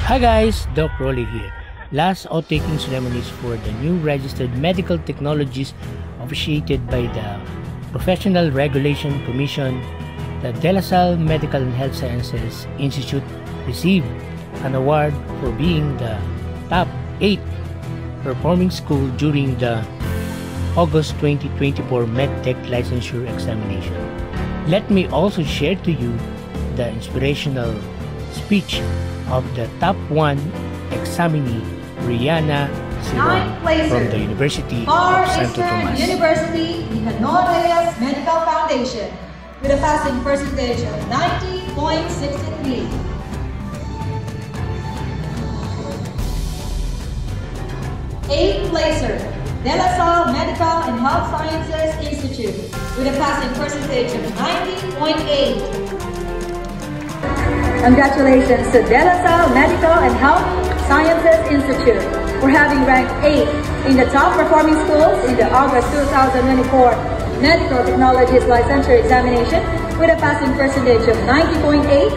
Hi guys, Doc Rolly here. Last out-taking ceremonies for the new registered medical technologies officiated by the Professional Regulation Commission. The De La Salle Medical and Health Sciences Institute received an award for being the top 8 performing school during the August 2024 MedTech licensure examination. Let me also share to you the inspirational speech of the top 1 examinee, Rihanna Siron from the University of Santo Tomas. University Nicanor Reyes Medical Foundation with a passing percentage of 90.63. Eighth placer, De La Salle Medical and Health Sciences Institute with a passing percentage of 90.8. Congratulations to De La Salle Medical and Health Sciences Institute for having ranked 8th in the top performing schools in the August 2024 Medical Technologies Licensure Examination with a passing percentage of 90.8,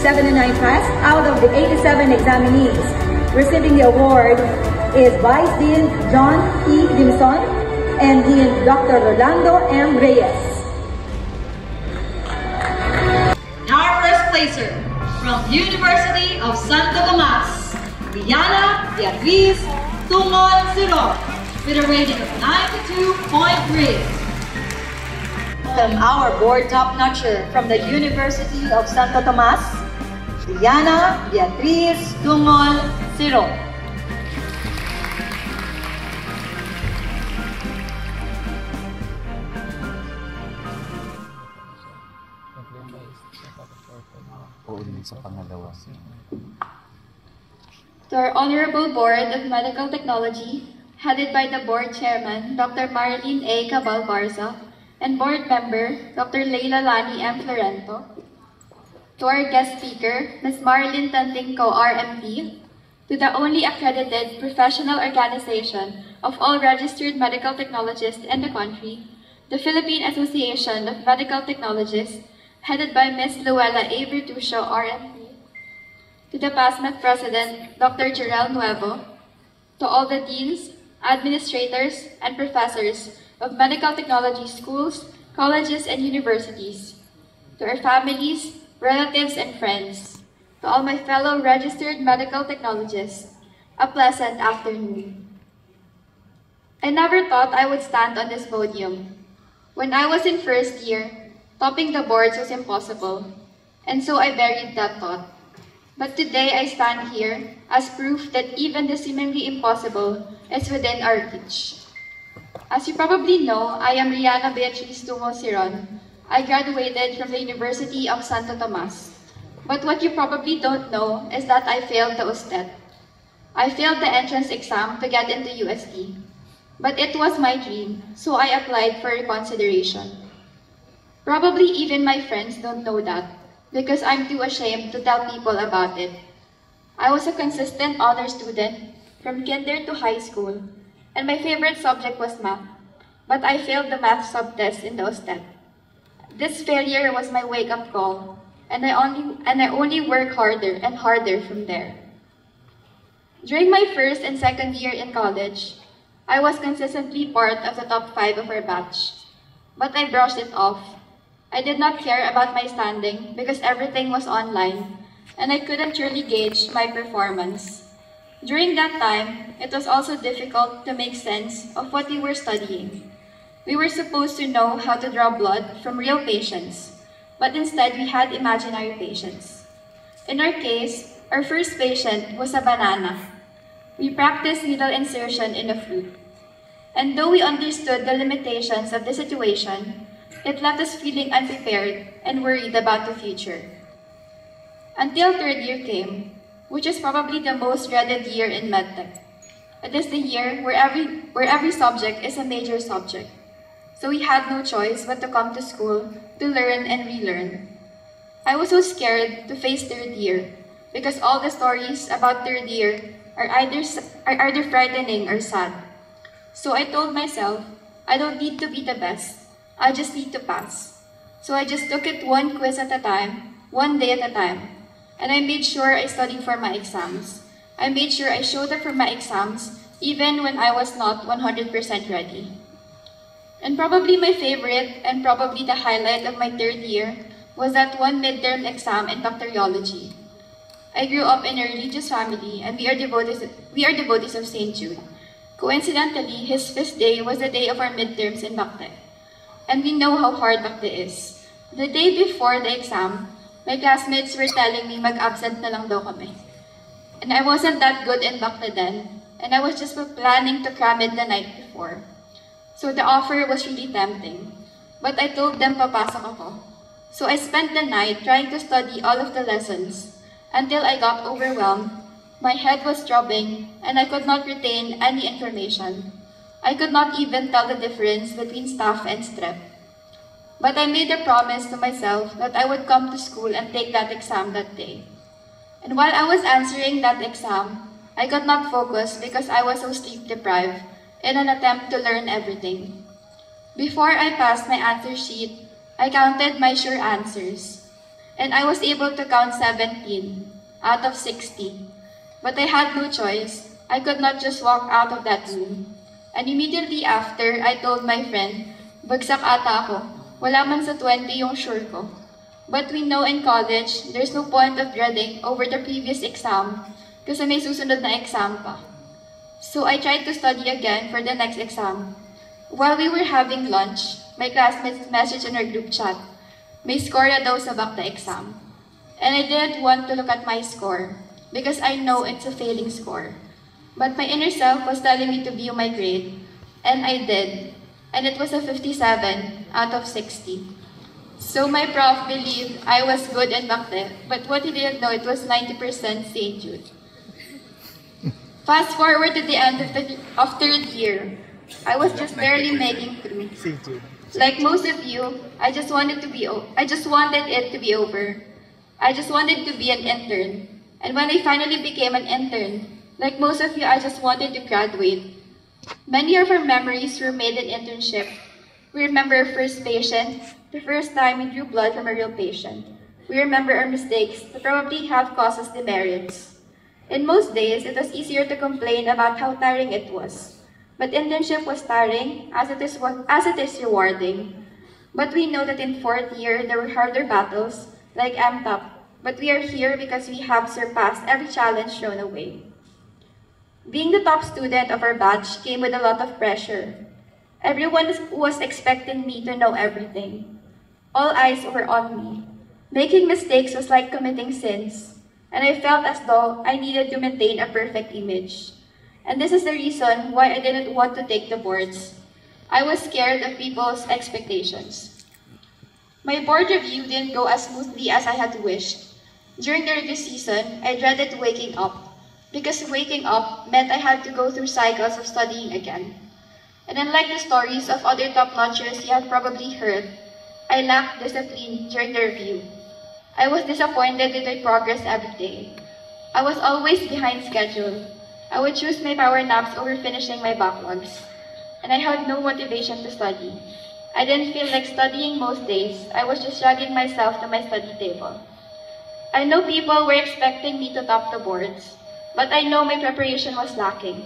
79 passed out of the 87 examinees. Receiving the award is Vice Dean John E. Dimson and Dean Dr. Rolando M. Reyes. Our first placer from University of Santo Tomas, Diana Beatriz Tumon Siro with a rating of 92.3. Our board top-notcher from the University of Santo Tomas, Diana Beatriz Tumon Siro. To our Honorable Board of Medical Technology, headed by the Board Chairman, Dr. Marilyn A. Cabal Barza, and Board Member, Dr. Leila Lani M. Florento. To our guest speaker, Ms. Marilyn Tantingco, RMD, to the only accredited professional organization of all registered medical technologists in the country, the Philippine Association of Medical Technologists, headed by Ms. Luella A. Virtusio, RMD. To the PASMEC President, Dr. Jarel Nuevo, to all the deans, administrators, and professors of medical technology schools, colleges, and universities, to our families, relatives, and friends, to all my fellow registered medical technologists, a pleasant afternoon. I never thought I would stand on this podium. When I was in first year, topping the boards was impossible, and so I buried that thought. But today I stand here as proof that even the seemingly impossible is within our reach. As you probably know, I am Rihanna Beatriz Tumo Siron. I graduated from the University of Santo Tomas. But what you probably don't know is that I failed the USTET. I failed the entrance exam to get into UST. But it was my dream, so I applied for reconsideration. Probably even my friends don't know that, because I'm too ashamed to tell people about it. I was a consistent honor student from kinder to high school, and my favorite subject was math, but I failed the math subtest in the USTET. This failure was my wake-up call, and I only work harder and harder from there. During my first and second year in college, I was consistently part of the top 5 of our batch, but I brushed it off. I did not care about my standing because everything was online, and I couldn't truly gauge my performance. During that time, it was also difficult to make sense of what we were studying. We were supposed to know how to draw blood from real patients, but instead we had imaginary patients. In our case, our first patient was a banana. We practiced needle insertion in a fruit. And though we understood the limitations of the situation, it left us feeling unprepared and worried about the future. Until third year came, which is probably the most dreaded year in MedTech. It is the year where every subject is a major subject. So we had no choice but to come to school to learn and relearn. I was so scared to face third year because all the stories about third year are either frightening or sad. So I told myself, I don't need to be the best. I just need to pass. So I just took it one quiz at a time, one day at a time. And I made sure I studied for my exams. I made sure I showed up for my exams even when I was not 100% ready. And probably my favorite and probably the highlight of my third year was that one midterm exam in bacteriology. I grew up in a religious family and we are devotees of St. Jude. Coincidentally, his feast day was the day of our midterms in Bacte. And we know how hard Bacte is. The day before the exam, my classmates were telling me mag-absent na lang daw kami. And I wasn't that good in Bacte then, and I was just planning to cram it the night before. So the offer was really tempting. But I told them papasok ako. So I spent the night trying to study all of the lessons until I got overwhelmed. My head was throbbing and I could not retain any information. I could not even tell the difference between staph and strep. But I made a promise to myself that I would come to school and take that exam that day. And while I was answering that exam, I could not focus because I was so sleep deprived in an attempt to learn everything. Before I passed my answer sheet, I counted my sure answers, and I was able to count 17 out of 60. But I had no choice. I could not just walk out of that room. And immediately after, I told my friend, bagsak ata ako, wala man sa 20 yung sure ko. But we know in college, there's no point of dreading over the previous exam kasi may susunod na exam pa. So I tried to study again for the next exam. While we were having lunch, my classmates messaged in our group chat, may score na daw sa Bacte exam. And I didn't want to look at my score because I know it's a failing score. But my inner self was telling me to view my grade, and I did. And it was a 57 out of 60. So my prof believed I was good in Bacte, but what he didn't know, it was 90% St. Jude. Fast forward to the end of third year, I was just barely making through. Like most of you, I just wanted it to be over. I just wanted to be an intern. And when I finally became an intern, like most of you, I just wanted to graduate. Many of our memories were made in internship. We remember our first patient, the first time we drew blood from a real patient. We remember our mistakes that probably have caused us demerits. In most days, it was easier to complain about how tiring it was. But internship was tiring as it is rewarding. But we know that in fourth year, there were harder battles, like MTOP. But we are here because we have surpassed every challenge thrown away. Being the top student of our batch came with a lot of pressure. Everyone was expecting me to know everything. All eyes were on me. Making mistakes was like committing sins, and I felt as though I needed to maintain a perfect image. And this is the reason why I didn't want to take the boards. I was scared of people's expectations. My board review didn't go as smoothly as I had wished. During the review season, I dreaded waking up, because waking up meant I had to go through cycles of studying again. And unlike the stories of other top-notchers you have probably heard, I lacked discipline during the review. I was disappointed with my progress every day. I was always behind schedule. I would choose my power naps over finishing my backlogs. And I had no motivation to study. I didn't feel like studying most days. I was just dragging myself to my study table. I know people were expecting me to top the boards, but I know my preparation was lacking.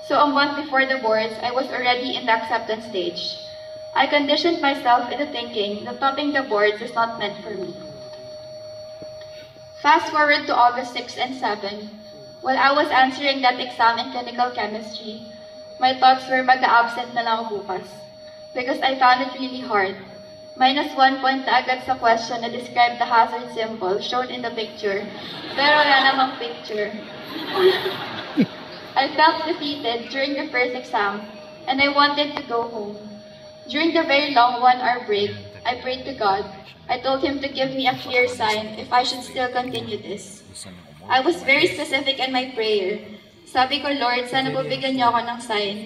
So a month before the boards, I was already in the acceptance stage. I conditioned myself into thinking that topping the boards is not meant for me. Fast forward to August 6 and 7. While I was answering that exam in clinical chemistry, my thoughts were mag-absent na lang ako bukas, because I found it really hard. -1 point na agad sa question na described the hazard symbol shown in the picture, pero wala namang picture. I felt defeated during the first exam, and I wanted to go home. During the very long 1-hour break, I prayed to God. I told Him to give me a clear sign if I should still continue this. I was very specific in my prayer. Sabi ko, Lord, sana po bigyan niyo ako ng sign.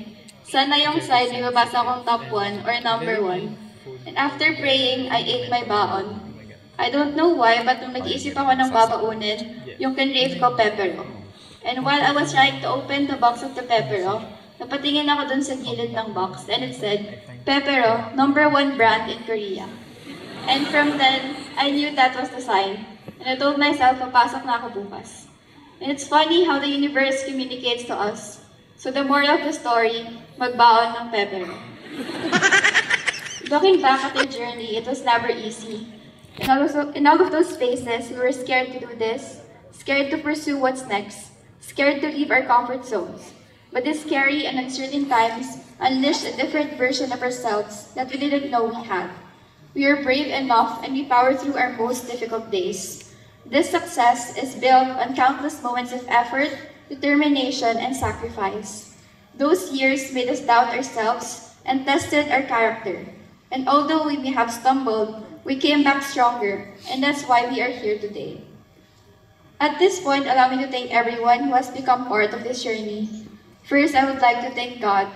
Sana yung sign may mabasa akong top 1 or number 1. And after praying, I ate my baon. I don't know why, but nung nag-iisip ako ng babaunin, yung kinrave ko pepero. And while I was trying to open the box of the pepero, napatingin ako dun sa gilid ng box, and it said, Pepero, number 1 brand in Korea. And from then, I knew that was the sign. And I told myself, papasok na ako bukas. And it's funny how the universe communicates to us. So the moral of the story, magbaon ng pepero. Looking back at the journey, it was never easy. In all of those phases, we were scared to do this, scared to pursue what's next, scared to leave our comfort zones. But these scary and uncertain times unleashed a different version of ourselves that we didn't know we had. We are brave enough and we power through our most difficult days. This success is built on countless moments of effort, determination, and sacrifice. Those years made us doubt ourselves and tested our character. And although we may have stumbled, we came back stronger, and that's why we are here today. At this point, allow me to thank everyone who has become part of this journey. First, I would like to thank God.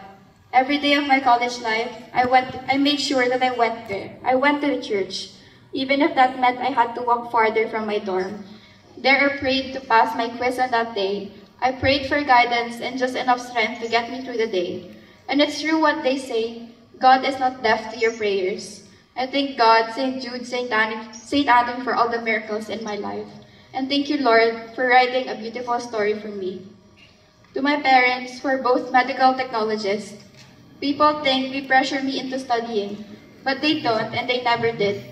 Every day of my college life, I made sure that I went there. I went to the church, even if that meant I had to walk farther from my dorm. There I prayed to pass my quiz on that day. I prayed for guidance and just enough strength to get me through the day. And it's true what they say, God is not deaf to your prayers. I thank God, St. Jude, St. Adam for all the miracles in my life. And thank you, Lord, for writing a beautiful story for me. To my parents, who are both medical technologists, people think we pressure me into studying, but they don't and they never did.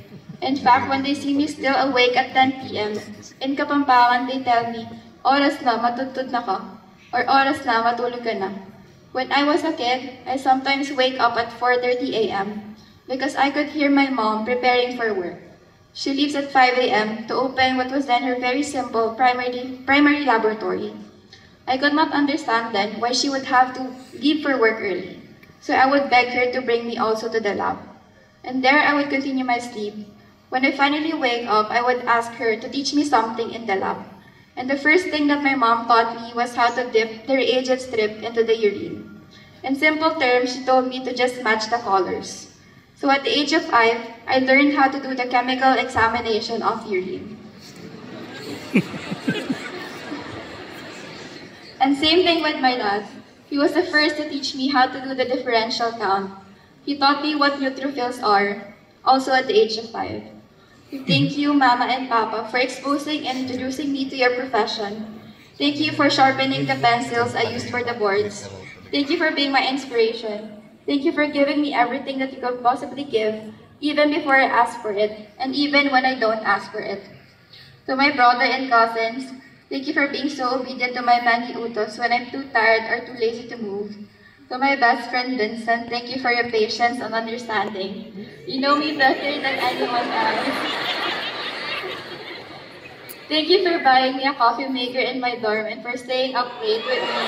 In fact, when they see me still awake at 10 p.m., in Kapampangan, they tell me, oras na, matutod na ka, or oras na, matulog ka na. When I was a kid, I sometimes wake up at 4:30 a.m. because I could hear my mom preparing for work. She leaves at 5 a.m. to open what was then her very simple primary laboratory. I could not understand then why she would have to leave for work early, so I would beg her to bring me also to the lab. And there I would continue my sleep. When I finally wake up, I would ask her to teach me something in the lab. And the first thing that my mom taught me was how to dip the reagent strip into the urine. In simple terms, she told me to just match the colors. So at the age of 5, I learned how to do the chemical examination of urine. And same thing with my dad. He was the first to teach me how to do the differential count. He taught me what neutrophils are, also at the age of 5. Thank you, Mama and Papa, for exposing and introducing me to your profession. Thank you for sharpening the pencils I used for the boards. Thank you for being my inspiration. Thank you for giving me everything that you could possibly give, even before I ask for it, and even when I don't ask for it. To my brother and cousins, thank you for being so obedient to my many utos when I'm too tired or too lazy to move. To my best friend Vincent, thank you for your patience and understanding. You know me better than anyone else. Thank you for buying me a coffee maker in my dorm and for staying up late with me.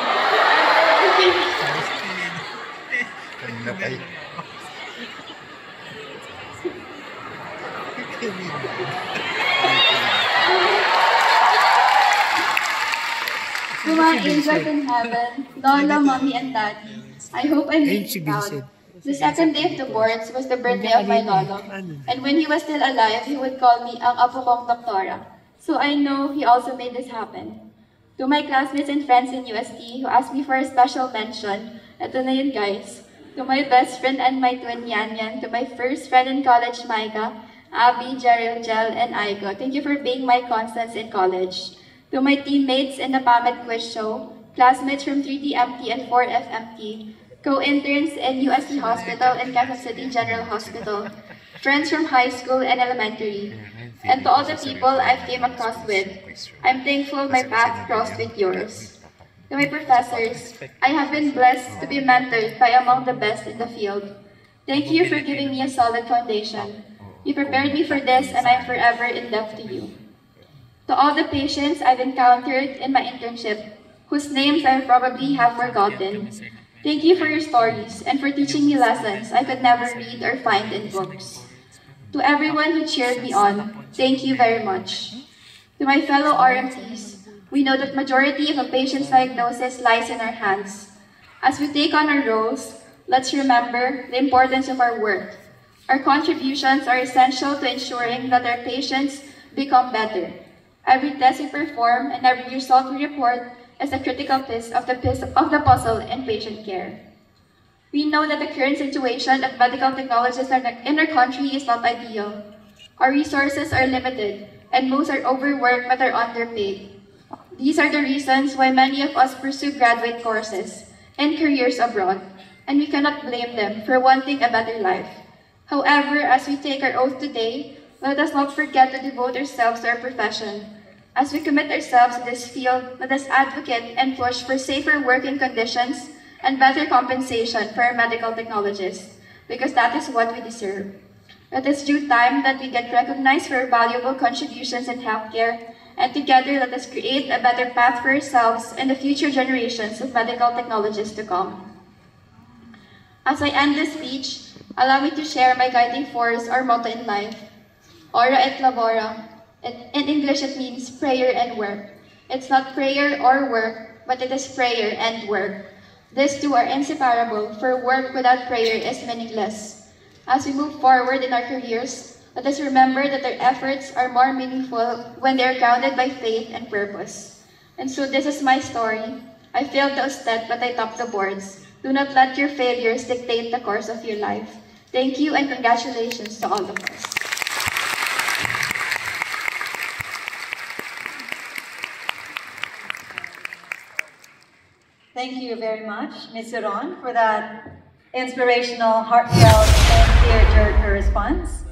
To my angels in heaven, Lola, Mommy, and Daddy, I hope I made you proud. The second day of the boards was the birthday of my lolo, and when he was still alive, he would call me ang apo kong doktora. So I know he also made this happen. To my classmates and friends in UST who asked me for a special mention, eto na yun guys. To my best friend and my twin Yan Yan, to my first friend in college, Micah, Abby, Jeril, Jel, and Aiko, thank you for being my constants in college. To my teammates in the PAMED quiz show, classmates from 3DMT and 4FMT, co-interns in UST Hospital and Quezon City General Hospital, friends from high school and elementary, and to all the people I've came across with, I'm thankful my path crossed with yours. To my professors, I have been blessed to be mentored by among the best in the field. Thank you for giving me a solid foundation. You prepared me for this and I'm forever in debt to you. To all the patients I've encountered in my internship, whose names I probably have forgotten, thank you for your stories and for teaching me lessons I could never read or find in books. To everyone who cheered me on, thank you very much. To my fellow RMTs, we know that majority of a patient's diagnosis lies in our hands. As we take on our roles, let's remember the importance of our work. Our contributions are essential to ensuring that our patients become better. Every test we perform and every result we report is a critical piece of the puzzle in patient care. We know that the current situation of medical technologists in our country is not ideal. Our resources are limited, and most are overworked but are underpaid. These are the reasons why many of us pursue graduate courses and careers abroad, and we cannot blame them for wanting a better life. However, as we take our oath today, let us not forget to devote ourselves to our profession. As we commit ourselves to this field, let us advocate and push for safer working conditions and better compensation for our medical technologists, because that is what we deserve. It is due time that we get recognized for our valuable contributions in healthcare, and together let us create a better path for ourselves and the future generations of medical technologists to come. As I end this speech, allow me to share my guiding force or motto in life, Ora et Labora. In English, it means prayer and work. It's not prayer or work, but it is prayer and work. These two are inseparable, for work without prayer is meaningless. As we move forward in our careers, let us remember that our efforts are more meaningful when they are grounded by faith and purpose. And so this is my story. I failed the USTED, but I topped the boards. Do not let your failures dictate the course of your life. Thank you and congratulations to all of us. Thank you very much, Ms. Huron, for that inspirational, heartfelt, and tear-jerker response.